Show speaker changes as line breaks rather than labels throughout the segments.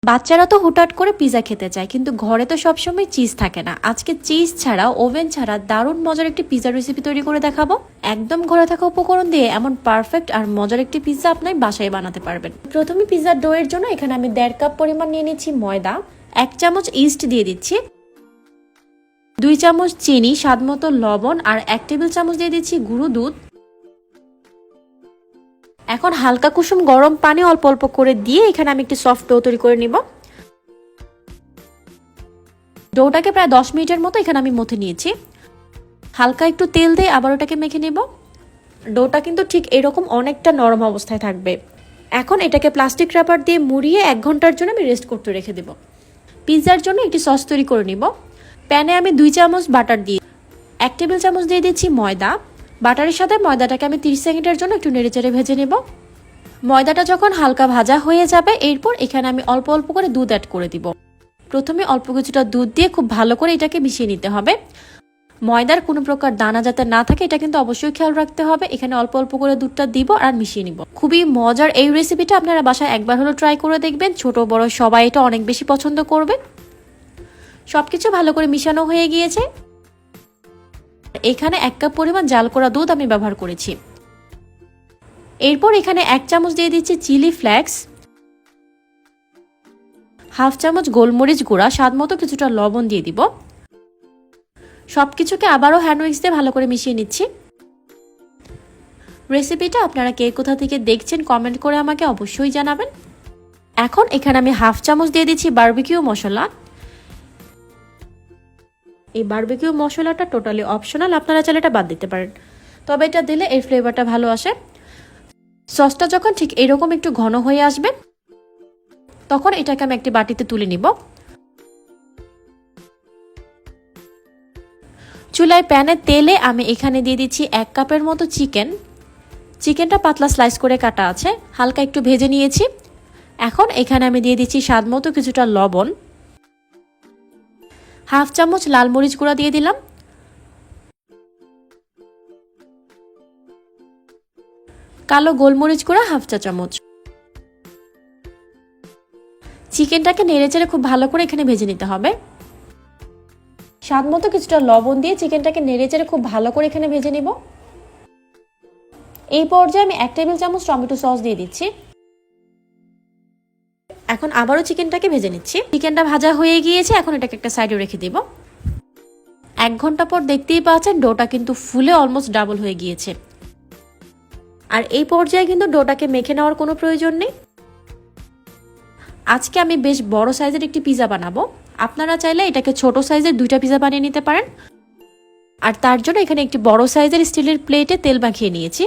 বাচ্চারা তো হুটহাট করে পিজা খেতে চায়, কিন্তু ঘরে তো সবসময় চিজ থাকে না। আজকে চিজ ছাড়া, ওভেন ছাড়া দারুণ মজার একটি পিজা রেসিপি তৈরি করে দেখাবো। একদম ঘরে থাকা উপকরণ দিয়ে এমন পারফেক্ট আর মজার একটি পিজা আপনি বাসায় বানাতে পারবেন। প্রথমে পিজার ডো এর জন্য এখানে আমি 1.5 কাপ পরিমাণ নিয়ে নিচ্ছি ময়দা, 1 চামচ ইস্ট দিয়ে দিচ্ছি, 2 চামচ চিনি, স্বাদ মতো লবণ আর 1 টেবিল চামচ দিয়ে দিচ্ছি গুঁড়ো দুধ। এখন হালকা কুসুম গরম পানি অল্প অল্প করে দিয়ে এখানে আমি একটি সফট ডো তৈরি করে নিব। ডোটাকে প্রায় 10 মিনিটের মতো এখানে আমি মথে নিয়েছি। হালকা একটু তেল দিয়ে আবার ওটাকে মেখে নেব। ডোটা কিন্তু ঠিক এরকম অনেকটা নরম অবস্থায় থাকবে। এখন এটাকে প্লাস্টিক রাবার দিয়ে মুড়িয়ে 1 ঘন্টার জন্য আমি রেস্ট করতে রেখে দেব। পিৎজার জন্য একটি সস তৈরি করে নিব। প্যানে আমি 2 চামচ বাটার দিয়ে 1 টেবিল চামচ দিয়ে দিচ্ছি ময়দা। বাটারের সাথে ময়দাটাকে আমি 30 সেকেন্ডের জন্য একটু নেড়েচেড়ে ভেজে নেব। ময়দাটা যখন হালকা ভাজা হয়ে যাবে, এরপর এখানে আমি অল্প অল্প করে দুধ অ্যাড করে দিব। প্রথমে অল্প কিছুটা দুধ দিয়ে খুব ভালো করে এটাকে মিশিয়ে নিতে হবে। ময়দার কোনো প্রকার দানা যাতে না থাকে এটা কিন্তু অবশ্যই খেয়াল রাখতে হবে। এখানে অল্প অল্প করে দুধটা দিব আর মিশিয়ে নিব। খুবই মজার এই রেসিপিটা আপনারা বাসায় একবার হলো ট্রাই করে দেখবেন। ছোট বড় সবাই এটা অনেক বেশি পছন্দ করবে। সবকিছু ভালো করে মিশানো হয়ে গিয়েছে। এখানে 1 কাপ পরিমাণ জাল করা দুধ আমি ব্যবহার করেছি। এরপর এখানে 1 চামচ দিয়ে দিচ্ছি চিলি ফ্লেক্স, হাফ চামচ গোলমরিচ গুঁড়া, স্বাদ মতো কিছুটা লবণ দিয়ে দিব। সবকিছুকে আবারও হ্যান্ড উইক্স দিয়ে ভালো করে মিশিয়ে নিচ্ছি। রেসিপিটা আপনারা কে কোথা থেকে দেখছেন কমেন্ট করে আমাকে অবশ্যই জানাবেন। এখন এখানে আমি হাফ চামচ দিয়ে দিচ্ছি বারবিকিউ মশলা। এই বারবিকিউ মশলাটা টোটালি অপশনাল, আপনারা চাইলে এটা বাদ দিতে পারেন, তবে এটা দিলে এর ফ্লেভারটা ভালো আসে। সসটা যখন ঠিক এরকম একটু ঘন হয়ে আসবে, তখন এটাকে আমি একটি বাটিতে তুলে নিব। চুলায় প্যানে তেলে আমি এখানে দিয়ে দিচ্ছি 1 কাপের মতো চিকেনটা পাতলা স্লাইস করে কাটা আছে, হালকা একটু ভেজে নিয়েছি। এখন এখানে আমি দিয়ে দিচ্ছি স্বাদ মতো কিছুটা লবণ, হাফ চামচ লাল মরিচ গুঁড়া দিয়ে দিলাম, কালো গোলমরিচ গুঁড়া হাফ চা চামচ। চিকেনটাকে নেড়েচেড়ে খুব ভালো করে এখানে ভেজে নিতে হবে। স্বাদ মতো কিছুটা লবণ দিয়ে চিকেনটাকে নেড়েচেড়ে খুব ভালো করে এখানে ভেজে নিব। এই পর্যায়ে আমি 1 টেবিল চামচ টমেটো সস দিয়ে দিচ্ছি। এখন আবারও চিকেনটাকে ভেজে নিচ্ছি। চিকেনটা ভাজা হয়ে গিয়েছে, এখন এটাকে একটা সাইডে রেখে দিব। 1 ঘন্টা পর দেখতেই পাচ্ছেন ডোটা কিন্তু ফুলে অলমোস্ট ডাবল হয়ে গিয়েছে। আর এই পর্যায়ে কিন্তু ডোটাকে মেখে নেওয়ার কোনো প্রয়োজন নেই। আজকে আমি বেশ বড় সাইজের একটি পিজা বানাবো। আপনারা চাইলে এটাকে ছোট সাইজের 2টা পিজা বানিয়ে নিতে পারেন। আর তার জন্য এখানে একটি বড় সাইজের স্টিলের প্লেটে তেল মাখিয়ে নিয়েছি।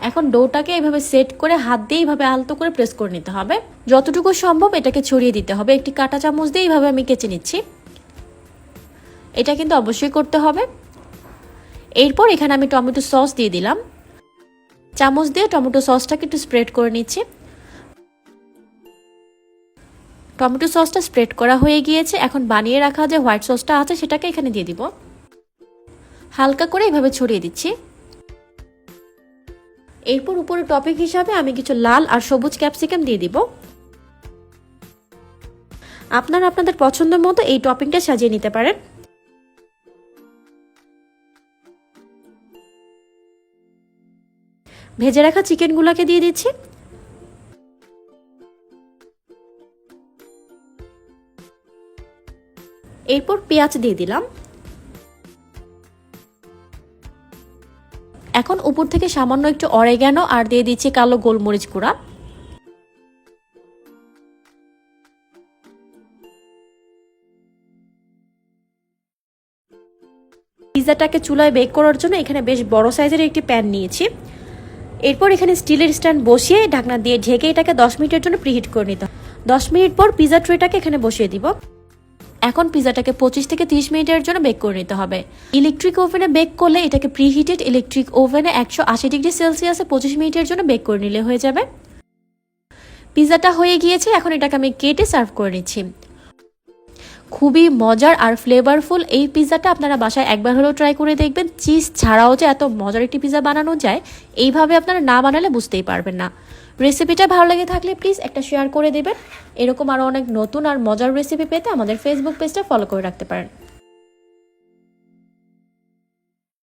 এখন ডোটাকে এভাবে সেট করে হাত দিয়ে এইভাবে আলতো করে প্রেস করে নিতে হবে। যতটুকু সম্ভব এটাকে ছড়িয়ে দিতে হবে। একটি কাঁটা চামচ দিয়ে এইভাবে আমি কেচে নিচ্ছি। এটা কিন্তু অবশ্যই করতে হবে। এরপর এখানে আমি টমেটো সস দিয়ে দিলাম। চামচ দিয়ে টমেটো সসটাকে একটু স্প্রেড করে নিচ্ছি। টমেটো সসটা স্প্রেড করা হয়ে গিয়েছে। এখন বানিয়ে রাখা যে হোয়াইট সসটা আছে সেটাকে এখানে দিয়ে দিব। হালকা করে এভাবে ছড়িয়ে দিচ্ছি। এরপর উপরে টপিং হিসাবে আমি কিছু লাল আর সবুজ ক্যাপসিকাম দিয়ে দিব। আপনারা আপনাদের পছন্দ মতো এই টপিংটা সাজিয়ে নিতে পারেন। ভেজে রাখা চিকেনগুলোকে দিয়ে দিচ্ছি। এরপর পেঁয়াজ দিয়ে দিলাম। এখন উপর থেকে সামান্য একটু অরেগানো আর দিয়ে দিচ্ছি কালো গোলমরিচ গুঁড়া। পিৎজাটাকে চুলায় বেক করার জন্য এখানে বেশ বড় সাইজের একটি প্যান নিয়েছি। এরপর এখানে স্টিলের স্ট্যান্ড বসিয়ে ঢাকনা দিয়ে ঢেকে এটাকে 10 মিনিটের জন্য প্রিহিট করে নিতে হবে। 10 মিনিট পর পিৎজা ট্রেটাকে এখানে বসিয়ে দিব। এখন পিৎজাটাকে 25 থেকে 30 মিনিটের জন্য বেক করে নিতে হবে। ইলেকট্রিক ওভেনে বেক করলে এটাকে প্রিহিটেড ইলেকট্রিক ওভেনে 180 ডিগ্রি সেলসিয়াসে 25 মিনিটের জন্য বেক করে নিলে হয়ে যাবে। পিৎজাটা হয়ে গিয়েছে, এখন এটাকে আমি কেটে সার্ভ করে নিচ্ছি। খুবই মজার আর ফ্লেভারফুল এই পিৎজাটা আপনারা বাসায় একবার হলেও ট্রাই করে দেখবেন। চিজ ছাড়াও যে এত মজার একটি পিৎজা বানানো যায়, এইভাবে আপনারা না বানালে বুঝতেই পারবেন না। রেসিপিটা ভালো লেগে থাকলে প্লিজ একটা শেয়ার করে দেবেন। এরকম আরও অনেক নতুন আর মজার রেসিপি পেতে আমাদের ফেসবুক পেজটা ফলো করে রাখতে পারেন।